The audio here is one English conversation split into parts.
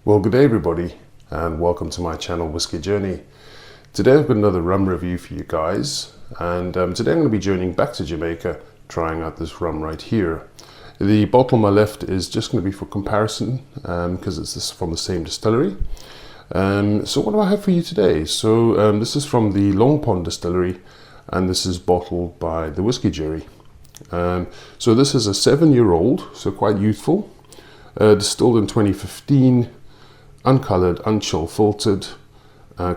Well, good day everybody, and welcome to my channel Whisky Journey. Today I've got another rum review for you guys, and today I'm going to be journeying back to Jamaica, trying out this rum right here. The bottle on my left is just going to be for comparison, because it's from the same distillery. So what do I have for you today? So this is from the Long Pond Distillery, and this is bottled by the Whisky Jury. So this is a 7-year-old, so quite youthful, distilled in 2015, uncoloured, unchill filtered,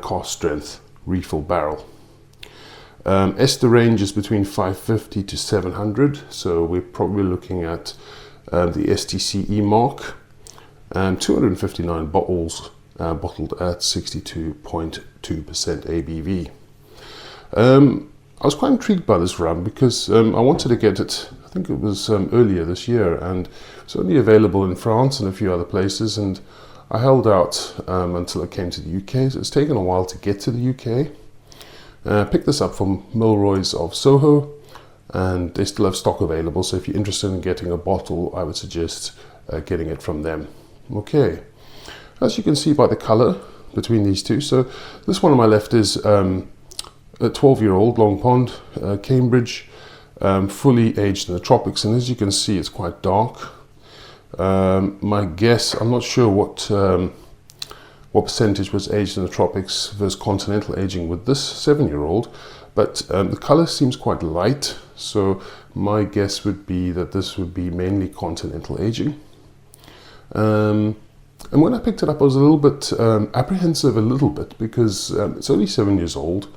cask strength, refill barrel. Ester range is between 550 to 700, so we're probably looking at the STCE mark, and 259 bottles, bottled at 62.2% ABV. I was quite intrigued by this rum because I wanted to get it, I think it was earlier this year, and it's only available in France and a few other places, and I held out until it came to the UK, so it's taken a while to get to the UK. Picked this up from Milroy's of Soho, and they still have stock available, so if you're interested in getting a bottle, I would suggest getting it from them. Okay, as you can see by the colour between these two, so this one on my left is a 12-year-old Long Pond, Cambridge, fully aged in the tropics, and as you can see it's quite dark. My guess, I'm not sure what percentage was aged in the tropics versus continental aging with this 7-year-old, but the color seems quite light, so my guess would be that this would be mainly continental aging. And when I picked it up, I was a little bit apprehensive because it's only 7 years old,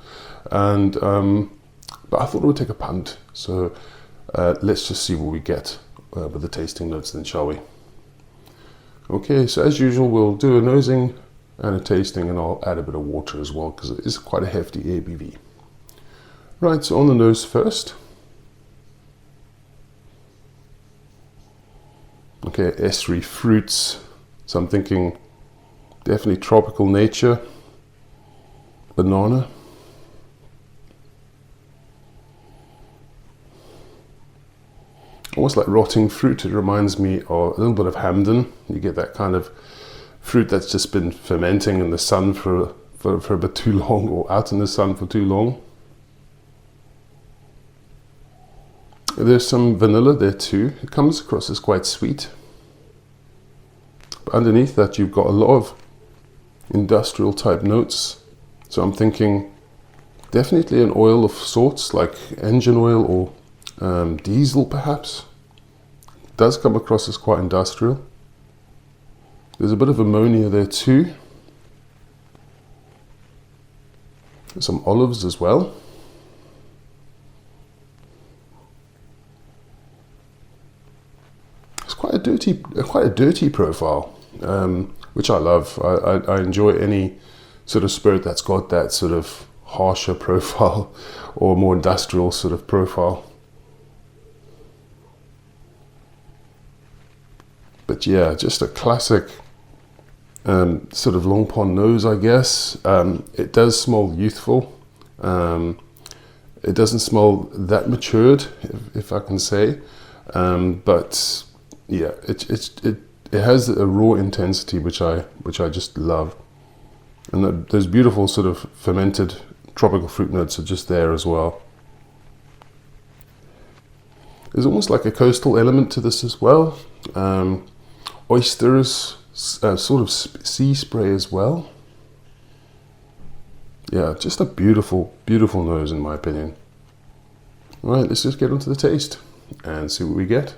and but I thought it would take a punt, so let's just see what we get with the tasting notes then, shall we? Okay, so as usual we'll do a nosing and a tasting, and I'll add a bit of water as well because it is quite a hefty ABV. Right, so on the nose first. Okay, estery fruits, so I'm thinking definitely tropical nature, banana. Almost like rotting fruit. It reminds me of a little bit of Hamden. You get that kind of fruit that's just been fermenting in the sun for a bit too long, or out in the sun for too long. There's some vanilla there too. It comes across as quite sweet. But underneath that you've got a lot of industrial type notes. So I'm thinking definitely an oil of sorts, like engine oil or diesel perhaps. It does come across as quite industrial. There's a bit of ammonia there too. Some olives as well. It's quite a dirty profile, which I love. I enjoy any sort of spirit that's got that sort of harsher profile or more industrial sort of profile. But yeah, just a classic sort of Long Pond nose, I guess. It does smell youthful. It doesn't smell that matured, if I can say. But yeah, it has a raw intensity which I just love. And those beautiful sort of fermented tropical fruit notes are just there as well. There's almost like a coastal element to this as well. Oysters, sort of sea spray as well. Yeah, just a beautiful, beautiful nose in my opinion. All right, let's just get onto the taste and see what we get.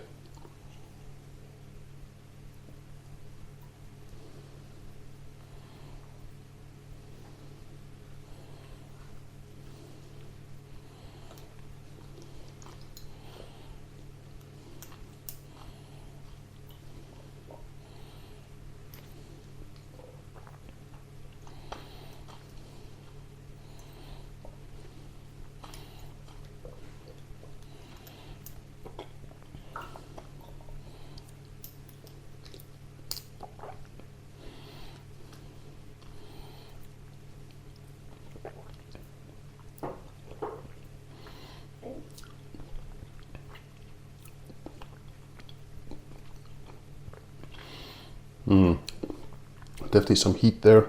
Definitely some heat there.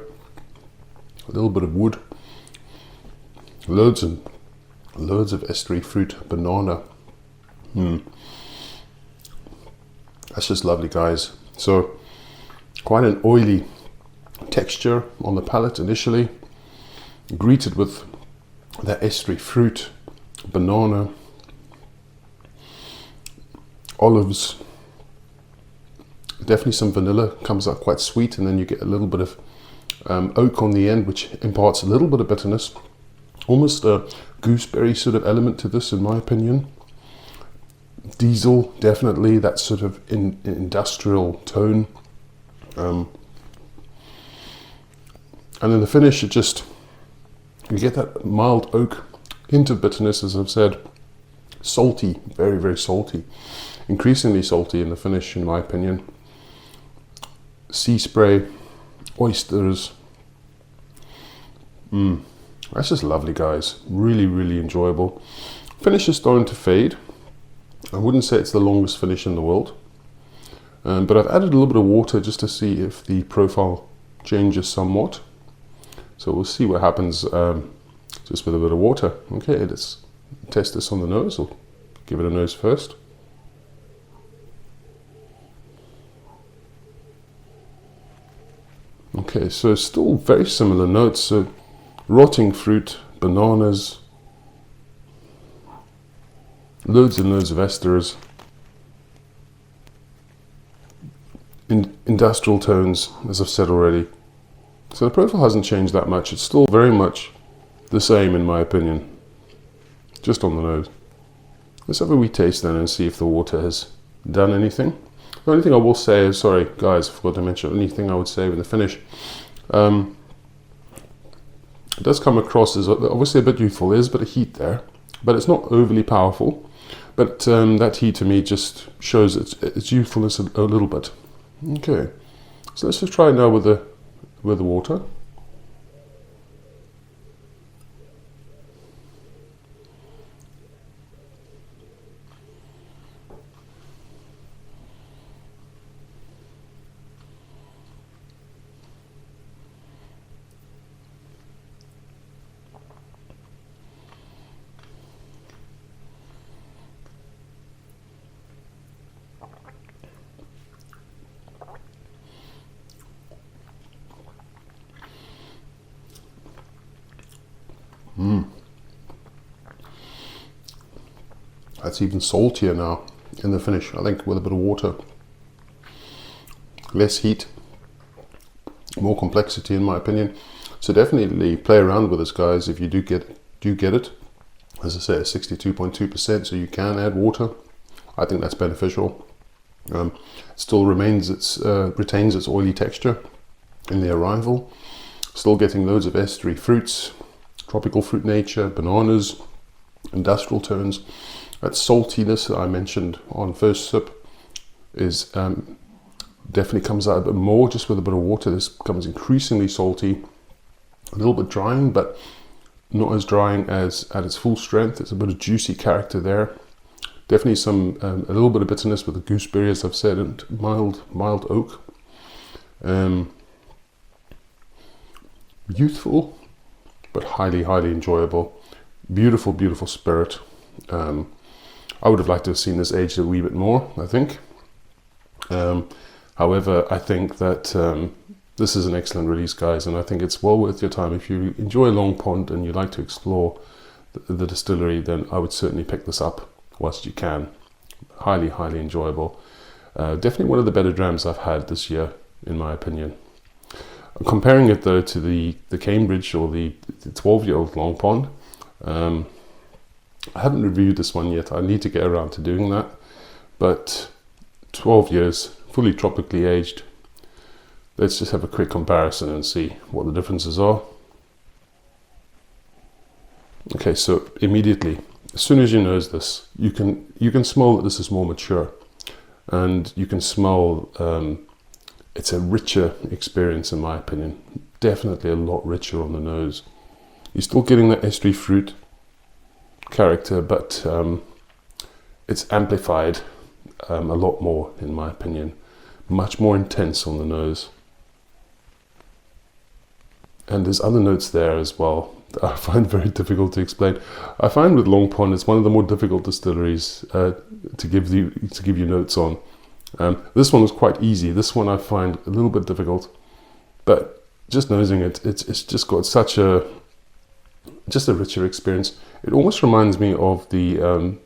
A little bit of wood. Loads and loads of estery fruit, banana. That's just lovely, guys. So quite an oily texture on the palate initially, greeted with that estery fruit, banana, olives, definitely some vanilla, comes out quite sweet, and then you get a little bit of oak on the end, which imparts a little bit of bitterness, almost a gooseberry sort of element to this, in my opinion. Diesel, definitely that sort of industrial tone, and in the finish you get that mild oak, hint of bitterness, as I've said, salty, very, very salty, increasingly salty in the finish, in my opinion. Seaspray, oysters, that's just lovely, guys. Really, really enjoyable. Finish is starting to fade. I wouldn't say it's the longest finish in the world, but I've added a little bit of water just to see if the profile changes somewhat. So we'll see what happens just with a bit of water. Okay, let's test this on the nose. I'll give it a nose first. Okay, so still very similar notes. So rotting fruit, bananas, loads and loads of esters, industrial tones, as I've said already. So the profile hasn't changed that much. It's still very much the same, in my opinion, just on the nose. Let's have a wee taste then and see if the water has done anything. The only thing I will say is, sorry guys, I forgot to mention, the only thing I would say with the finish, it does come across as obviously a bit youthful. There's a bit of heat there, but it's not overly powerful. But that heat to me just shows its youthfulness a little bit. Okay, so let's just try it now with the water. That's even saltier now in the finish, I think, with a bit of water. Less heat, more complexity, in my opinion. So definitely play around with this, guys, if you do get it. As I say, 62.2%, so you can add water. I think that's beneficial. Still retains its oily texture in the arrival. Still getting loads of estery fruits, tropical fruit nature, bananas, industrial tones. That saltiness that I mentioned on first sip is definitely comes out a bit more just with a bit of water. This becomes increasingly salty, a little bit drying, but not as drying as at its full strength. It's a bit of juicy character there. Definitely some a little bit of bitterness with the gooseberry, as I've said, and mild oak. Youthful, but highly enjoyable. Beautiful, beautiful spirit. I would have liked to have seen this aged a wee bit more, I think. However, I think that this is an excellent release, guys, and I think it's well worth your time. If you enjoy Long Pond and you like to explore the distillery, then I would certainly pick this up whilst you can. Highly enjoyable. Definitely one of the better drams I've had this year, in my opinion. Comparing it though to the Cambridge or the 12-year-old Long Pond, I haven't reviewed this one yet. I need to get around to doing that. But 12 years, fully tropically aged. Let's just have a quick comparison and see what the differences are. Okay, so immediately, as soon as you nose this, you can smell that this is more mature, and you can smell it's a richer experience, in my opinion. Definitely a lot richer on the nose. You're still getting that estery fruit character, but it's amplified a lot more, in my opinion. Much more intense on the nose. And there's other notes there as well that I find very difficult to explain. I find with Long Pond, it's one of the more difficult distilleries to give you notes on. This one was quite easy. This one I find a little bit difficult, but just nosing it, it's just got such a richer experience. It almost reminds me of the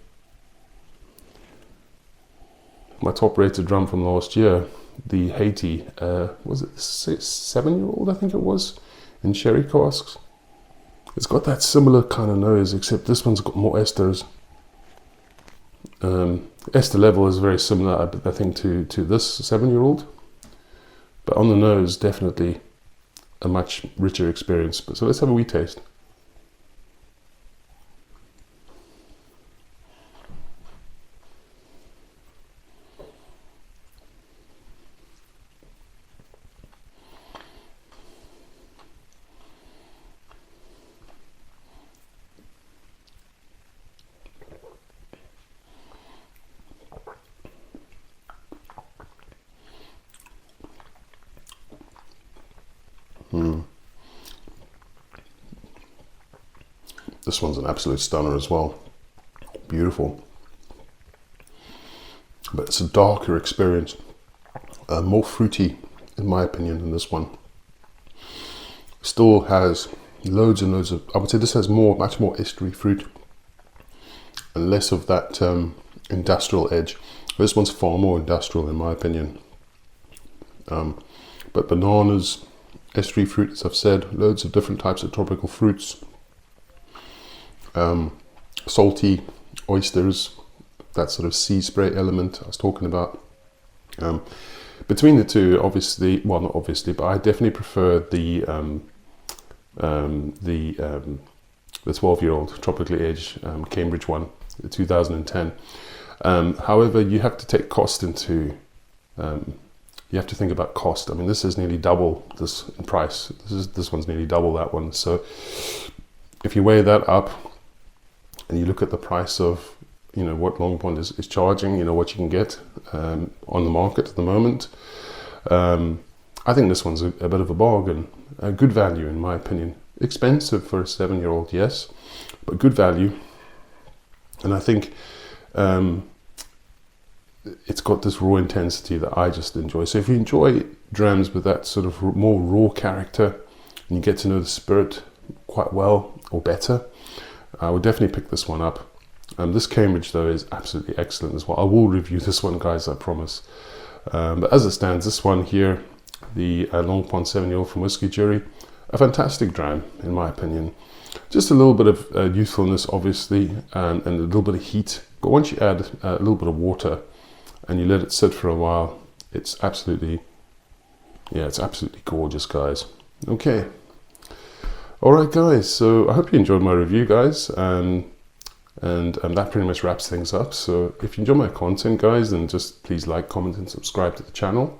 my top rated drum from last year, the Haiti, was it 7-year-old, I think it was, in sherry casks. It's got that similar kind of nose, except this one's got more esters. Ester level is very similar, I think, to this 7-year-old, but on the nose, definitely a much richer experience. So let's have a wee taste. This one's an absolute stunner as well. Beautiful. But it's a darker experience. More fruity, in my opinion, than this one. Still has loads and loads of, I would say this has much more estery fruit and less of that industrial edge. This one's far more industrial, in my opinion. But bananas, estery fruit, as I've said, loads of different types of tropical fruits. Salty oysters, that sort of seaspray element I was talking about. Between the two, obviously, well, not obviously, but I definitely prefer the 12-year-old tropically aged Cambridge one, the 2010. However, you have to take cost into. You have to think about cost. I mean, this is nearly double this in price. This one's nearly double that one. So, if you weigh that up, and you look at the price of, what Long Pond is charging, what you can get on the market at the moment, I think this one's a bit of a bargain. A good value, in my opinion. Expensive for a 7-year-old, yes, but good value. And I think it's got this raw intensity that I just enjoy. So if you enjoy drams with that sort of more raw character, and you get to know the spirit quite well, or better, I would definitely pick this one up. This Cambridge, though, is absolutely excellent as well. I will review this one, guys, I promise. But as it stands, this one here, the Long Pond 7-year-old from Whisky Jury, a fantastic dram, in my opinion. Just a little bit of youthfulness, obviously, and a little bit of heat. But once you add a little bit of water and you let it sit for a while, it's absolutely gorgeous, guys. Okay. Alright, guys, so I hope you enjoyed my review, guys, and that pretty much wraps things up. So if you enjoy my content, guys, then just please like, comment and subscribe to the channel.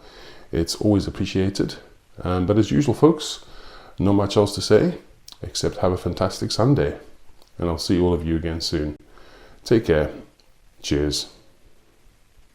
It's always appreciated. But as usual, folks, not much else to say except have a fantastic Sunday, and I'll see all of you again soon. Take care. Cheers.